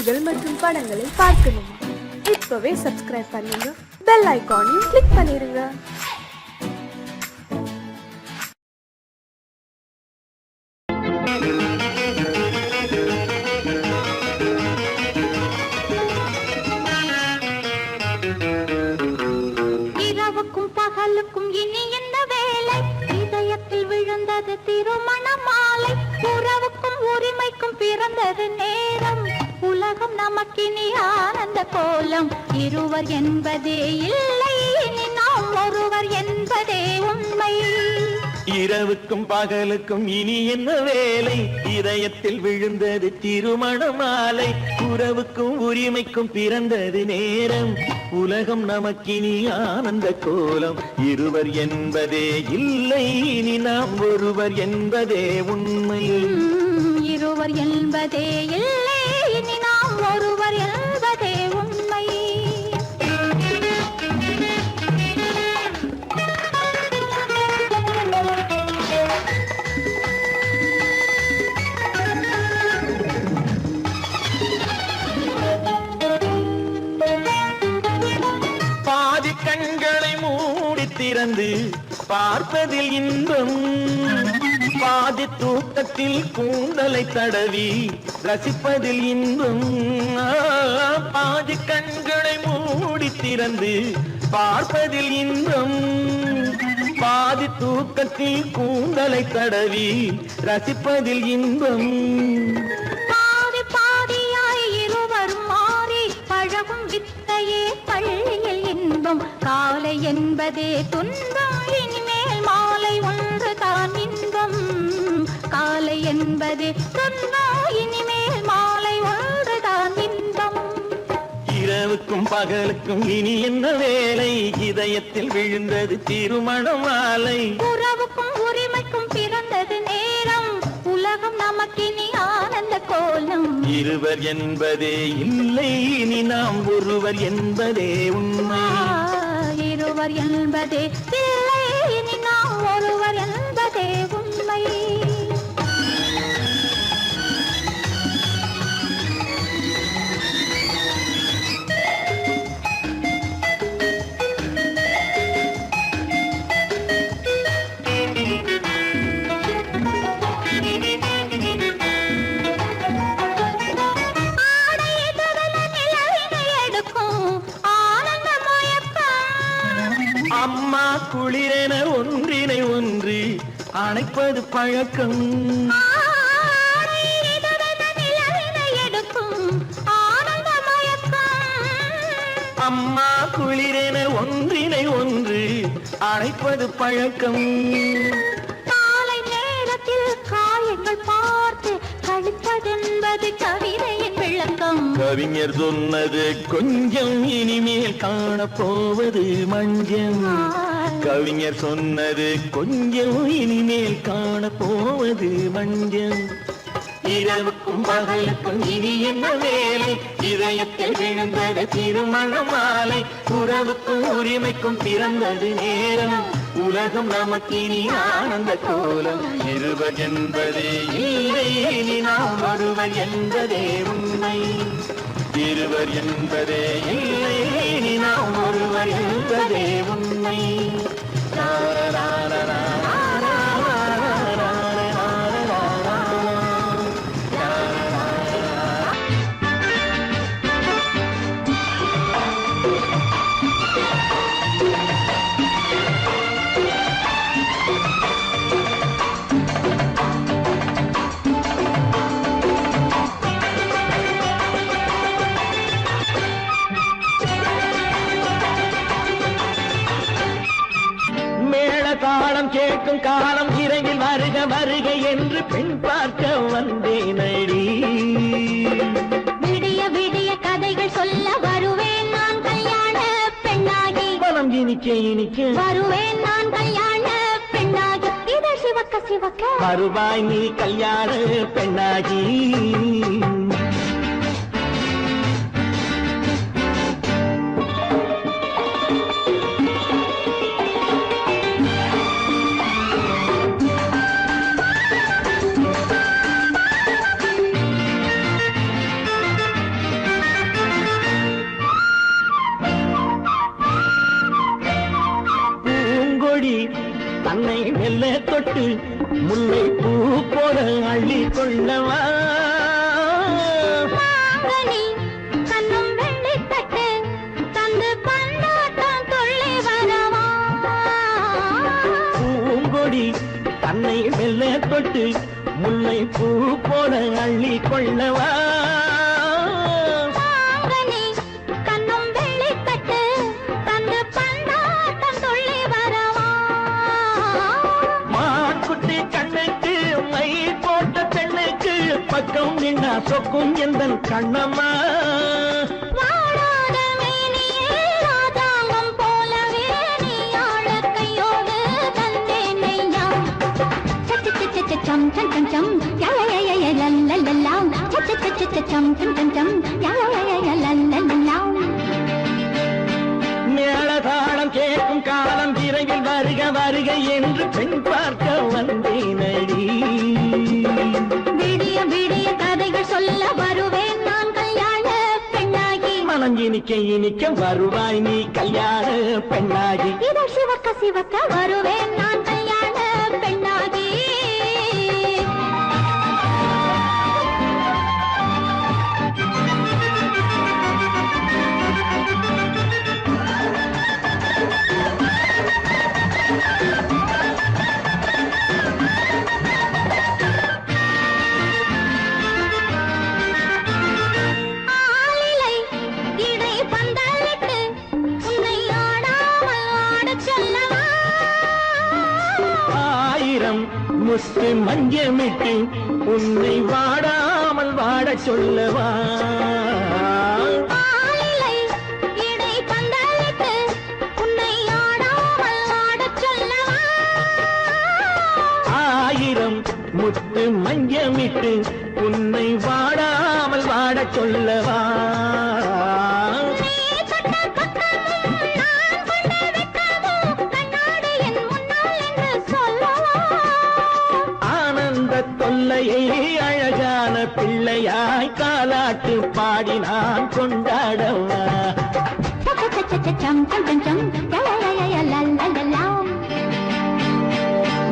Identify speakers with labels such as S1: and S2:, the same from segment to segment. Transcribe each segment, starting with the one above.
S1: நிகழ்ச்சிகள் மற்றும் படங்களை பார்க்கணுமா? இப்பவே சப்ஸ்கிரைப் பண்ணுங்க, பெல் ஐகானையும் கிளிக் பண்ணிருங்க.
S2: இரவுக்கும் பகலுக்கும் இனி என்ன வேலை? இதயத்தில் விழுந்தது திருமண மாலை. உறவுக்கும் உரிமைக்கும் பிறந்தது நேரம். உலகம் நமக்கினி ஆனந்த கோலம். இருவர் என்பதே இல்லை, இனி நாம் ஒருவர் என்பதே உண்மை.
S3: இரவுக்கும் பகலுக்கும் இனி என்ன வேலை? இதயத்தில் விழுந்தது திருமண மாலை. உறவுக்கும் உரிமைக்கும் பிறந்தது நேரம். உலகம் நமக்கினி ஆனந்த கோலம். இருவர் என்பதே இல்லை, இனி நாம் ஒருவர் என்பதே உண்மை.
S2: இருவர் என்பதே இல்லை, இனி நாம் ஒருவர் என்பதே உண்மை.
S3: பாதி கண்களை மூடி திறந்து பார்ப்பதில் இன்பம். பாதி தூக்கத்தில் கூந்தலை தடவி ரசிப்பதில் இன்பம். பாதி கண்களை மூடி திறந்து பார்ப்பதில் இன்பம். பாதி தூக்கத்தில் கூந்தலை தடவி ரசிப்பதில் இன்பம்.
S2: பாதி பாதியாய் இருவர் மாறி பழகும் வித்தையே பள்ளியில் இன்பம். காலை என்பதே துன்பம், இனிமேல் மாலை ஒன்று தான் இன்பம். காலை என்பதே துன்பம், இனிமேல் மாலை ஒன்று தான் இன்பம்.
S3: இரவுக்கும் பகலுக்கும் இனி என்ன வேலை? இதயத்தில் விழுந்தது திருமண மாலை.
S2: உறவுக்கும் உரிமைக்கும் பிறந்தது நேரம். உலகம் நமக்கினி ஆனந்த கோலம்.
S3: இருவர் என்பதே இல்லை, இனி நாம் ஒருவர் என்பதே உண்மை.
S2: இருவர் என்பதே இல்லை, இனி நாம் ஒருவர் என்பதே உண்மை.
S3: அம்மா குளிரென ஒன்றினை ஒன்று அணைப்பது பழக்கம். அம்மா குளிரென ஒன்றினை ஒன்று அணைப்பது பழக்கம்.
S2: காலை நேரத்தில் காயங்கள் பார்த்து கழிப்பதென்பது கவிதையின் விளக்கம்.
S3: கவிஞர் சொன்னது கொஞ்சம், இனிமேல் காணப்போவது மஞ்சம். கவிஞர் சொன்னது கொஞ்சம், இனிமேல் காணப்போவது மஞ்சம். இரவுக்கும் பகலுக்கும் இனி என்ன வேலை? இதயத்தில் விழுந்தது திருமண மாலை. உறவுக்கும் உரிமைக்கும் பிறந்தது நேரம். உலகம் நமக்கினி ஆனந்த கோலம். இருவர் என்பதே இல்லை, இனி நாம் ஒருவர் என்பதே உண்மை. இருவர் என்பதே இல்லை, இனி நாம் ஒருவர் என்பதே உண்மை. தாளம் கேட்கும் காலம் விரைவில் வருக வருக என்று பெண் பார்க்க வந்தேனடி.
S2: விடிய விடிய கதைகள் சொல்ல வருவேன் நான் கல்யாண பெண்ணாகி.
S3: மனம் இனிக்க இனிக்க
S2: வருவேன் நான் கல்யாண பெண்ணாகி. இதழ் சிவக்க சிவக்க
S3: வருவாய் நீ கல்யாண பெண்ணாகி. தொட்டு முல்லை பூ போல அள்ளி கொள்ளவா
S2: மாங்கனி கண்ணும் வெள்ளித்தட்டு தந்து பந்தாட்டம் துள்ளி வரவா
S3: பூங்கொடி தன்னை மெல்ல தொட்டு முல்லை பூ போல அள்ளி கொள்ளவா
S2: மாங்கனி கண்ணும் வெள்ளித்தட்டு தந்து பந்தாட்டம் துள்ளி வரவா
S3: மான்குட்டி கண்ணுக்கு மை போட்ட பெண்ணுக்கு பக்கம் நின்னா சொக்கும் எந்தன் கண்ணம்மா
S2: வாழாத மேனியே ராஜாங்கம் போலவே நீ ஆழக்கையோடு தந்தேன் நெய்யா சச்ச சச்ச சச்சம் சம் சம் சம் யா யா யா யா லல்லல்லா சச்ச சச்ச சச்சம் சம் சம் சம் யா யா யா யா லல்லல்லா
S3: மேளதாளம் கேட்கும் காலம் விரைவில் வருக வருக என்று பெண் பார்க்க வந்தேனடி
S2: விடிய விடிய கதைகள் சொல்ல வருவேன் நான் கல்யாண பெண்ணாகி
S3: மனம் இனிக்க இனிக்க வருவாய் நீ கல்யாண பெண்ணாகி
S2: இதழ் சிவக்க சிவக்க வருவேன் நான் கல்யாண பெண்ணாகி ஆலிலை இடை பந்தலிட்டு உன்னை ஆடாமல் ஆடச் சொல்லவா
S3: ஆயிரம் முத்து மஞ்சமிட்டு உன்னை வாடாமல் வாடச் சொல்லவா
S2: ஆலிலை இடை பந்தலிட்டு உன்னை ஆடாமல் ஆடச் சொல்லவா
S3: ஆயிரம் முத்து மஞ்சமிட்டு உன்னை வாடாமல் வாடச் சொல்லவா
S2: நீ தொட்ட பக்கமும் நான் கொண்ட வெட்கமும் கண்ணாடி என் முன்னால் என்று சொல்லவா
S3: ஆனந்த தொல்லையை அழகான பிள்ளையாய் காலாட்டு பாடி நான் கொண்டாடவா
S2: சம் சம் சம் சம் யா யா யா யா லல்லல்லா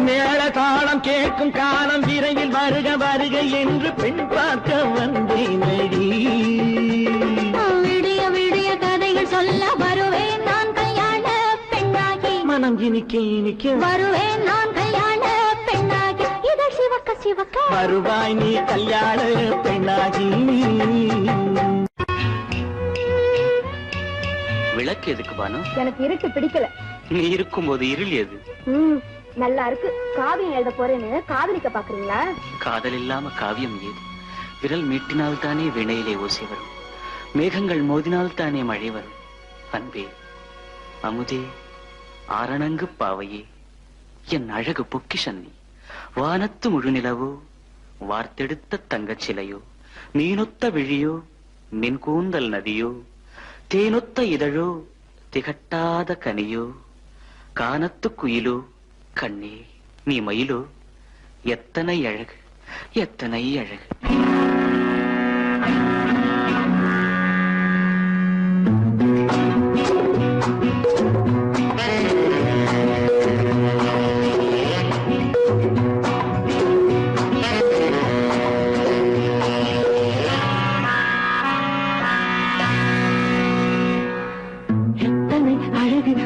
S3: மேளதாளம் கேட்கும் காலம் விரைவில் வருக வருக என்று பெண் பார்க்க வந்தேனடி
S2: விடிய விடிய கதைகள் சொல்ல வருவேன் நான் கல்யாண பெண்ணாகி
S3: மனம் இனிக்க இனிக்க
S2: வருவேன் நான் கல்யாண பெண்ணாகி இதழ் சிவக்க சிவக்க
S3: வருவாய் நீ கல்யாண பெண்ணாகி
S4: விளக்கு எதுக்கு பானு?
S1: எனக்கு இருட்டு பிடிக்கல.
S4: நீ இருக்கும்போது இருள் எது?
S1: நல்லா இருக்கு. காவியம் எழுத போறேன்னு காதலிக்க பாக்குறீங்களா?
S4: காதல் இல்லாம காவியம் ஏது? விரல் மீட்டினால் தானே வினையிலே ஓசை வரும், மேகங்கள் மோதினால் தானே மழை வரும். அன்பே, அமுதே, ஆரணங்கு பாவையே, என் அழகு பொக்கிஷன்னி, வானத்து முழுநிலவோ, வார்த்தெடுத்த தங்கச் சிலையோ, மீனொத்த விழியோ, மின் கூந்தல் நதியோ, தேனொத்த இதழோ, திகட்டாத கனியோ, கானத்து குயிலோ, கண்ணே நீ மயிலோ, எத்தனை அழகு, எத்தனை அழகு.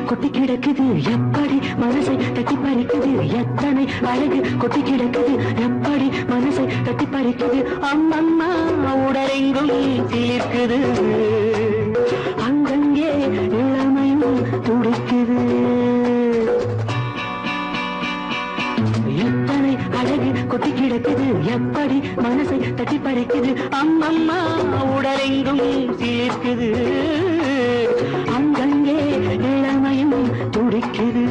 S3: கொட்டி கிடக்குது எப்படி மனசை தட்டி பறிக்குது, எத்தனை அழகு கொட்டி கிடக்குது எப்படி மனசை தட்டி பறிக்குது. அம்மம்மா உடலெங்கும் சிலிர்க்குது, அங்கங்கே இளமையும் துடிக்குது. எத்தனை அழகு கொட்டி கிடக்குது எப்படி மனசை தட்டி பறிக்குது. அம்மம்மா உடலெங்கும் சிலிர்க்குது, அங்கங்கே இளமையும் துடிக்குது.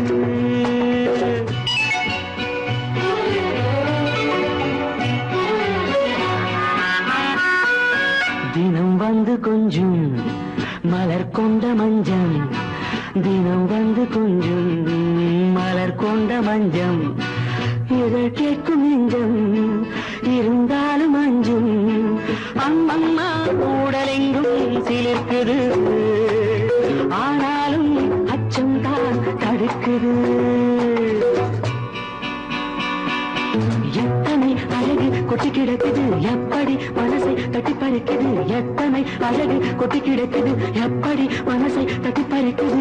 S3: தினம் வந்து கொஞ்சம் மலர் கொண்ட மஞ்சம், தினம் வந்து கொஞ்சம் மலர் கொண்ட மஞ்சம், இதழ் கேட்கும் நெஞ்சம் இருந்தாலும் அஞ்சும். அம்மம்மா உடலெங்கும் சிலிர்க்குது, ஆனாலும் அச்சம் தான் தடுக்குது. கொட்டி கிடக்குது எப்படி மனசை தட்டி பறிக்குது எத்தனை அழகு கொட்டி கிடக்குது எப்படி மனசை தட்டி பறிக்குது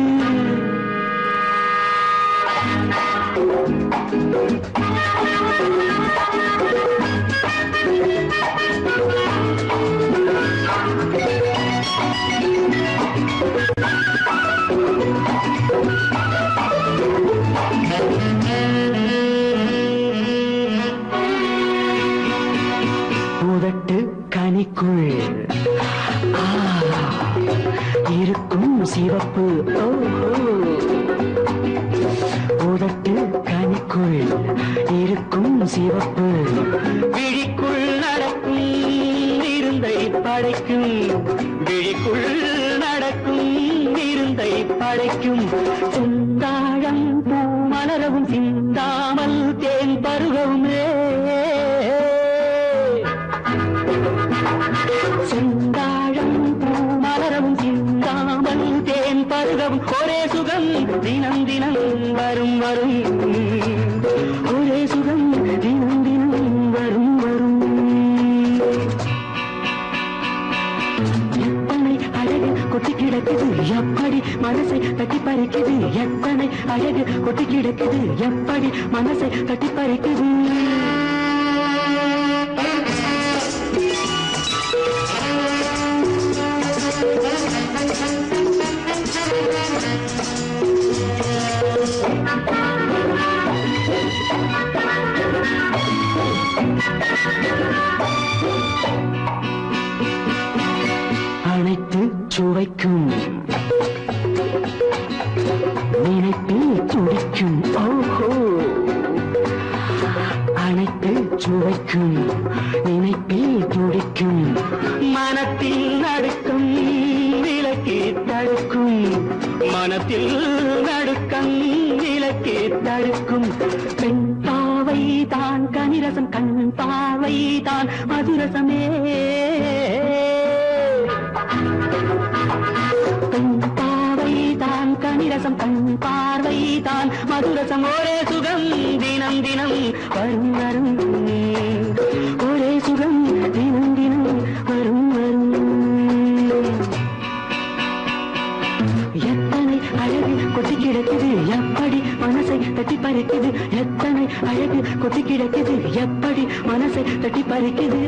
S3: உதட்டு கனிக்குள் இருக்கும் சிவப்பு உதட்டு கனிக்குள் இருக்கும் சிவப்பு விழிக்குள் நடக்கும் இருந்தை படைக்கும் விழிக்குள் நடக்கும் இருந்தை படைக்கும் செந்தாழம் பூ மலரவும் சிந்தாமல் தேன் பருகவும் செந்தாழம் பூ மலரவும் சிந்தாமல் தேன் பருகவும் ஒரே சுகம் தினம் தினம் வரும் வரும் ஒரே சுகம் தினம் தினம் வரும் வரும் எத்தனை அழகு கொட்டி கிடக்குது எப்படி மனசை தட்டி பறிக்குது எத்தனை அழகு கொட்டி கிடக்குது எப்படி மனசை தட்டி பறிக்குது அனைத்து சுவைக்கும் நினைப்பில் துடிக்கும் ஓஹோ அனைத்து சுவைக்கும் நினைப்பில் துடிக்கும் மனத்தில் நடுக்கம் விலக்கி தடுக்கும் மனத்தில் நடுக்கம் விலக்கி தடுக்கும் பெண் பாவை தான் கனிரசம் கண் பாவை தான் மதுரசமே பெண் பாவை தான் கனிரசம் கண் பார்வை தான் மதுரசம் ஒரே சுகம் தினம் தினம் வரும் வரும் ஒரே சுகம் தினம் தினம் வரும் வரும் எத்தனை அழகு கொட்டி கிடக்குது எப்படி மனசை தட்டி பறிக்குது எத்தனை அழகு கொட்டி கிடக்குது எப்படி மனசை தட்டி பறிக்குது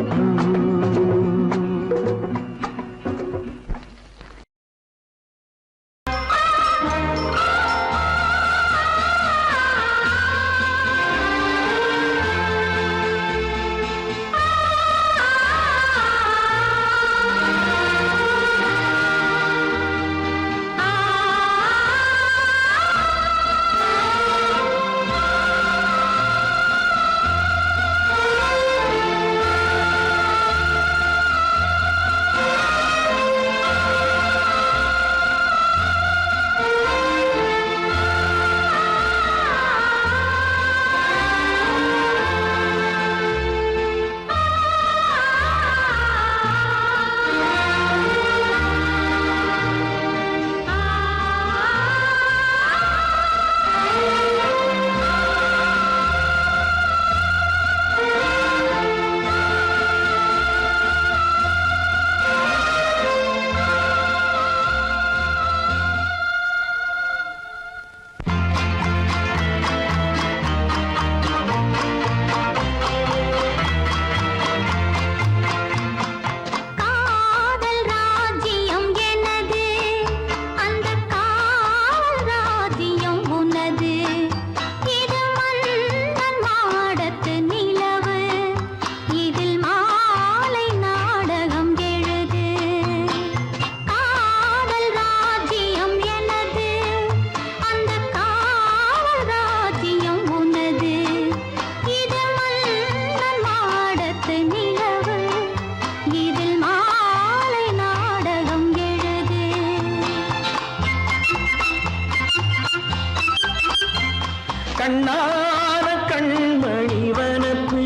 S5: கண்ணான கண்மணி வனப்பு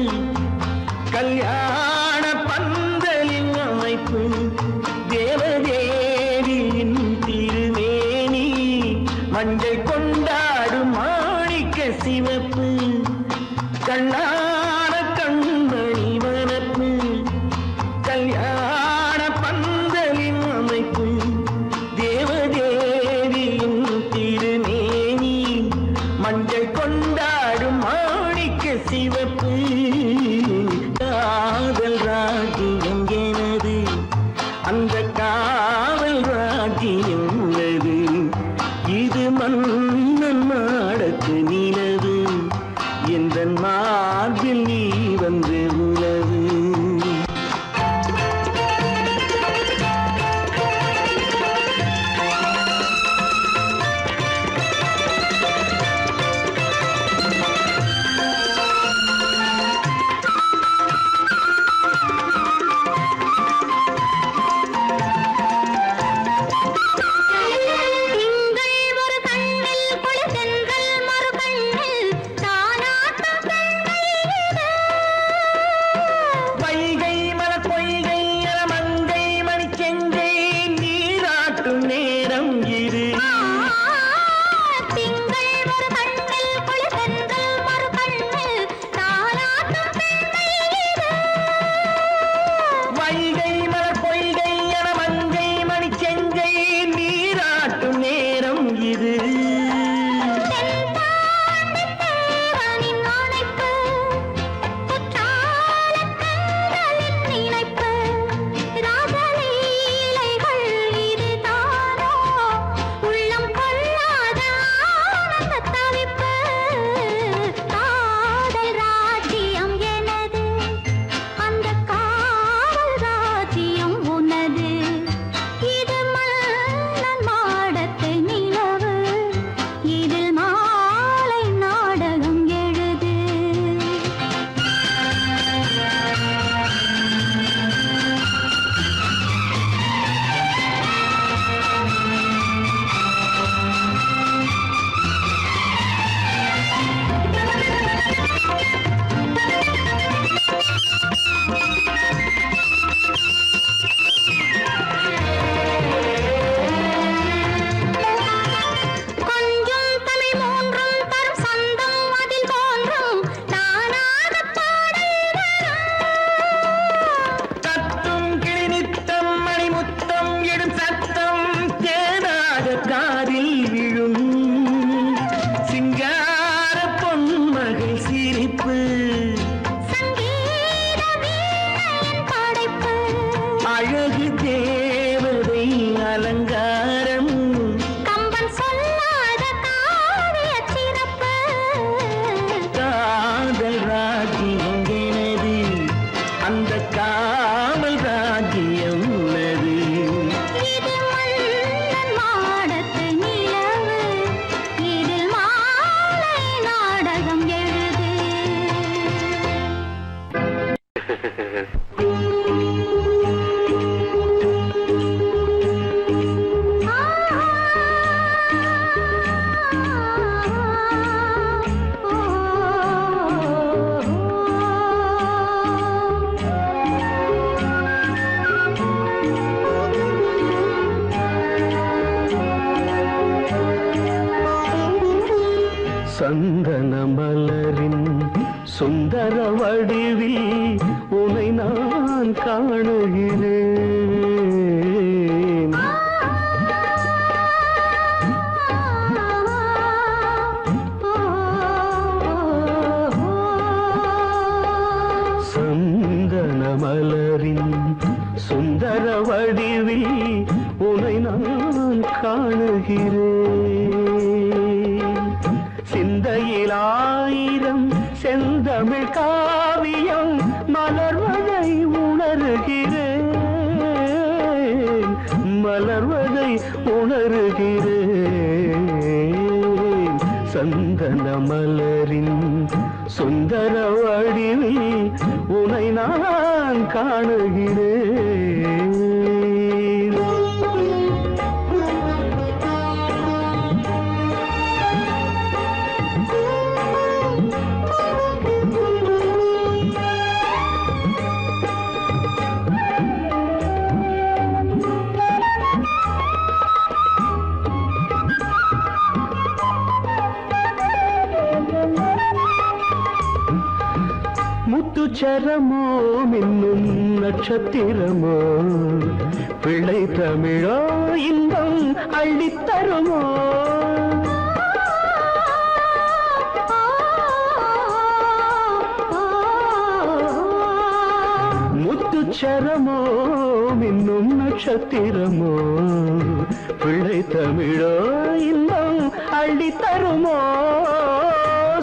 S5: கல்யாண பந்தலின் அமைப்பு தேவதேவியின் திருமேனி மஞ்சள் கொண்டாடும் மாணிக்க சிவப்பு கண்ணான கண்மணி வனப்பு அந்த காவல் ராஜ்யம் உள்ளது. இது மன்னன் மாடத்து நிலவு, எந்த மார்பில் நீ வந்து உலவு. சந்தன மலரின் சுந்தர வடிவில் உனை நான் காணுகிறேன். சந்தன மலரின் சுந்தர வடிவில் உனை நான் காணுகிறேன். சிந்தையில் ஆயிரம் செந்தமிழ் காவியம் மலர்வதை உணர்கிறேன், மலர்வதை உணர்கிறேன். சந்தன மலரின் சுந்தர வடிவில் உனை நான் காணுகிறேன். முத்துச்சரமோ மின்னும் நட்சத்திரமோ பிள்ளை தமிழோ இன்பம் அள்ளித்தருமோ. முத்துச்சரமோ மின்னும் நட்சத்திரமோ பிள்ளை தமிழோ இன்பம் அள்ளி தருமோ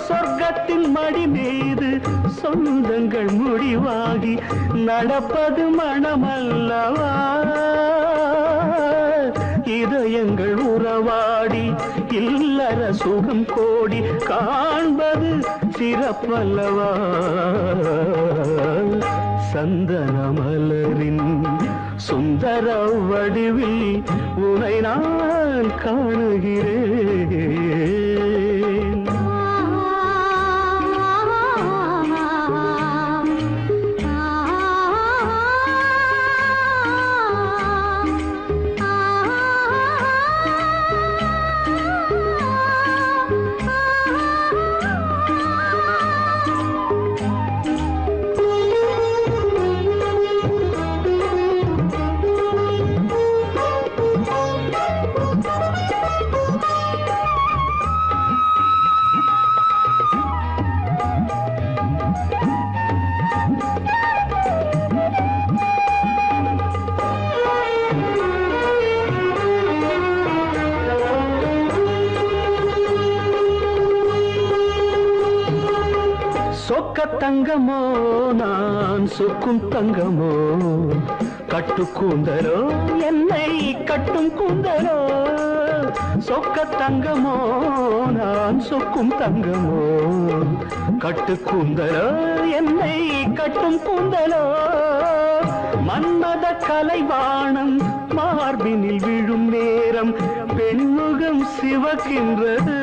S5: சொர்க்கத்தின் மடி மீது சொந்தங்கள் முடிவாகி நடப்பது மனமல்லவா இதயங்கள் உறவாடி இல்லற சுகம் கோடி காண்பது சிறப்பல்லவா சந்தன மலரின் சுந்தர வடிவில் உனை நான் காணுகிறேன் சொக்க தங்கமோ நான் சொக்கும் தங்கமோ கட்டு கூந்தலோ என்னை கட்டும் கூந்தலோ சொக்க தங்கமோ நான் சொக்கும் தங்கமோ கட்டு கூந்தலோ என்னை கட்டும் கூந்தலோ மன்மத கலைவாணம் மார்பினில் விழும் நேரம் பெண்முகம் சிவக்கின்றது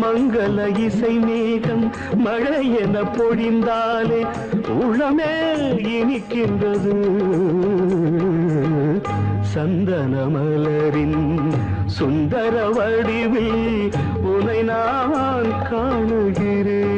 S5: மங்கள இசை மேகம் மழை என பொழிந்தாலே உளமே இனிக்கின்றது சந்தன மலரின் சுந்தர வடிவில் உனை நான் காணுகிறேன்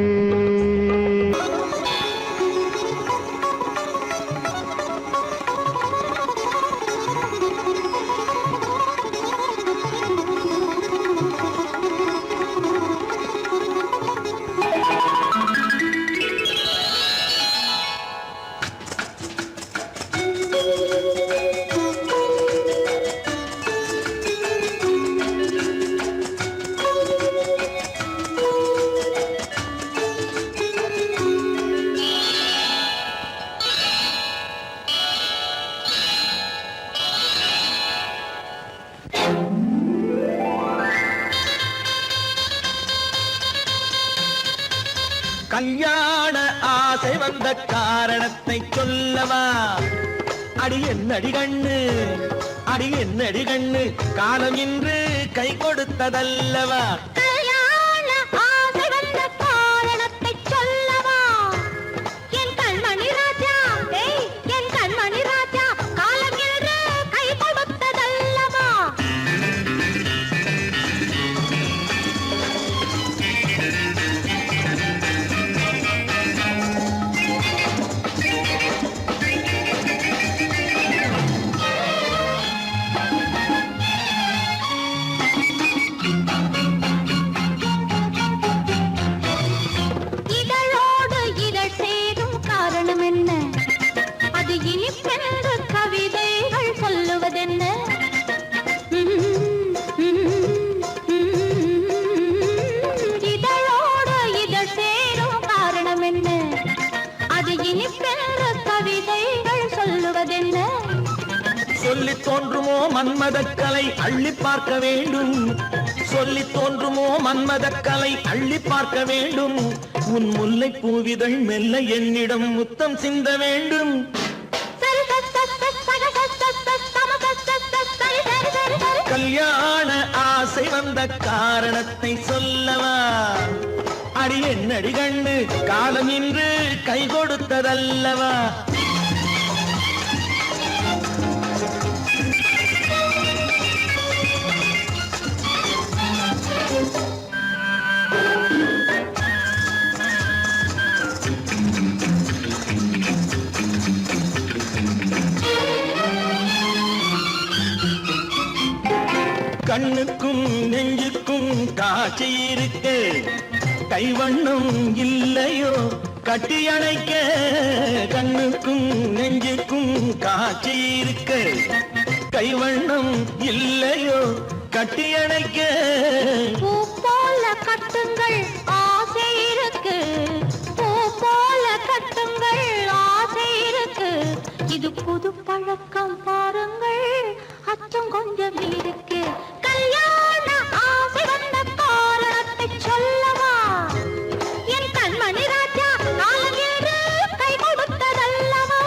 S6: கல்யாண ஆசை வந்த காரணத்தை சொல்லவா அடி என்னடி கண்ணு அடி என்னடி கண்ணு காலம் இன்று கை கொடுத்ததல்லவா
S2: கல்யாண ஆசை வந்த காரணத்தை சொல்லவா என் கண்மணி ராஜா என் கண்மணி ராஜா காலம் இன்று கை கொடுத்ததல்லவா
S6: சொல்லி தோன்றுமோ மன்மதக்கலை அள்ளி பார்க்க வேண்டும் சொல்லி தோன்றுமோ மன்மதக்கலை அள்ளி பார்க்க வேண்டும் உன் முல்லை பூவிதழ் மெல்ல என்னிடம் முத்தம் சிந்த வேண்டும் கல்யாண ஆசை வந்த காரணத்தை சொல்லவா அடி என்னடி கண்ணு காலம் இன்று கை கொடுத்ததல்லவா கண்ணுக்கும் நெஞ்சுக்கும் காட்சி இருக்கு கைவண்ணம் இல்லையோ கட்டி அணைக்க கண்ணுக்கும் நெஞ்சுக்கும் காட்சி இருக்க கைவண்ணம் இல்லையோ கட்டி அணைக்க
S2: பூ போல கட்டுங்கள் ஆசை இருக்கு பூ போல கட்டுங்கள் ஆசை இருக்கு இது புது பழக்கம் பாருங்கள் அச்சம் கொஞ்சம் இருக்கு கல்யாண ஆசை வந்த காரணத்தை சொல்லவா என் கண்மணி ராஜா நாளேறு கை கொடுத்ததல்லவா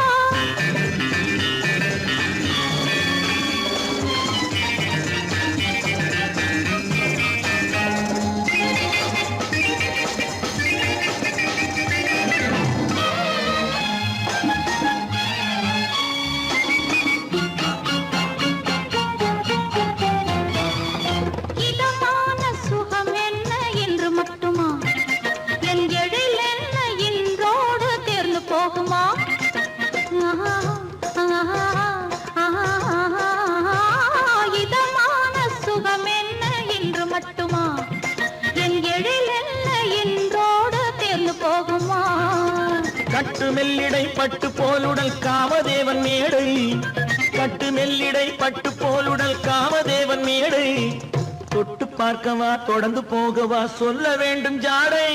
S2: இதமான சுகம் என்ன என்று மட்டுமா என் எழில் என்ன இன்றோடு தேர்ந்து போகுமா இதமான சுகம் என்ன என்று மட்டுமா என் எழில் என்ன இன்றோடு தேர்ந்து போகுமா
S6: கட்டு மெல்லிடை பட்டு போலுடல் காமதேவன் மேடை கட்டு மெல்லிடை பட்டு போலுடல் காமதேவன் மேடை தொட்டு பார்க்கவா தொடர்ந்து போகவா சொல்ல வேண்டும் ஜாடை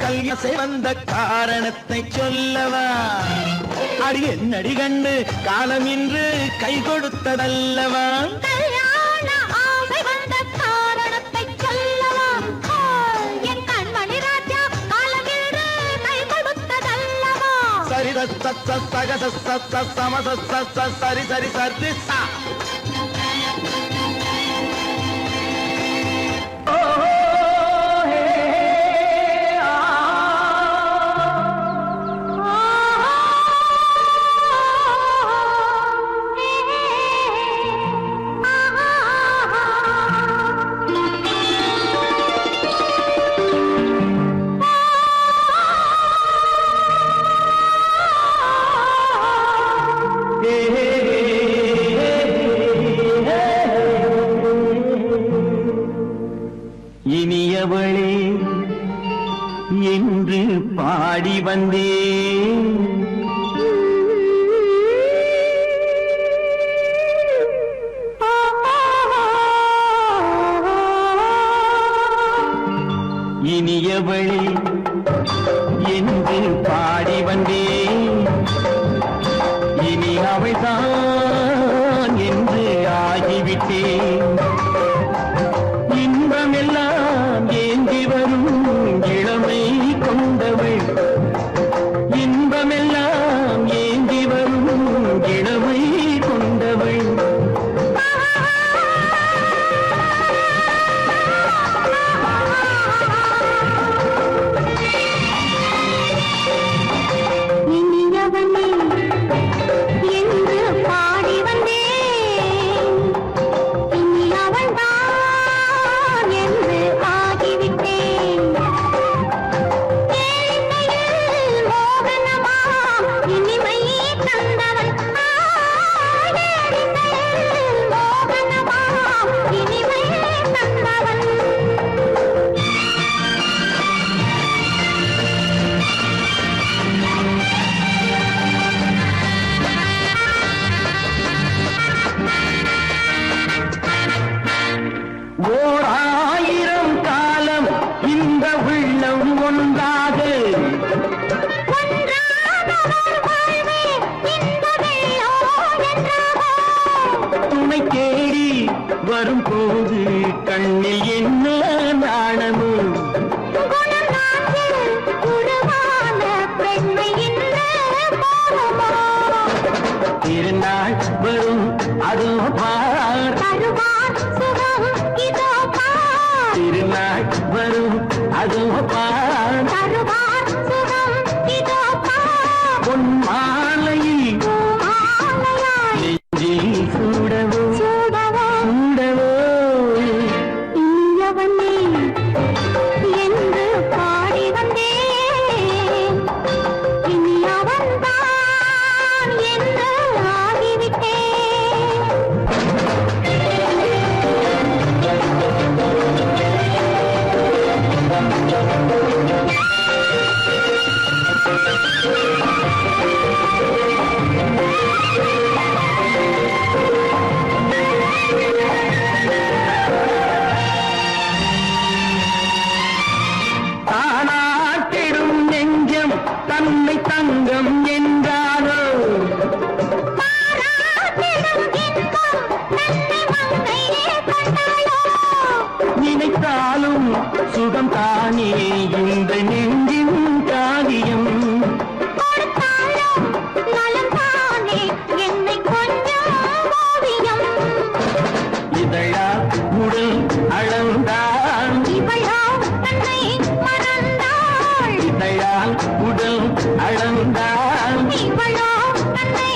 S6: கல்யாசை வந்த காரணத்தை சொல்லவா அடி என்னடி கண்டு காலம் இன்று கை கொடுத்ததல்லவா
S2: கல்யாண ஆசை வந்த காரணத்தை சொல்லவா என் கண்மணி ராஜா காலமின்று கை கொடுத்ததல்லவா
S6: சரி சகத சமத சரி சரி சரி சா இனியவளே என்று பாடி வந்தேன் இனியவளே என்று பாடி வந்தேன் இனி அவள்தான் என்று ஆகிவிட்டேன் இன்பமெல்லாம் ஏந்தி வரும் இளமை கொண்டவள் இன்பமெல்லாம் ஏந்தி வரும் இளமை கொண்டவள்
S2: இனியவனே என்று பாடி வந்தேன் இனி அவள்தான் என்று ஆகிவிட்டேன் ஏழ்மையில் மோகனமா இனிமை தந்தவன் ஏழ்மையில் மோகனமா இனிமை தந்தவன்
S6: ஓர் ஆயிரம் காலம் இந்த உள்ளம் ஒன்றாக துணை தேடி வரும்போது கண்ணில் என்ன நாணமோ திருநாள் வரும் அதோ பார் திருநாள் வரும் அதோ பார் பொன் மாலையில் நெஞ்சில் சூடவோ சூடவோ
S2: என்று பாடி வந்தேன் இனி அவன்தான் என்று ஆகிவிட்டேன்
S3: உடல் அளந்தால்
S2: இவளோ தன்னை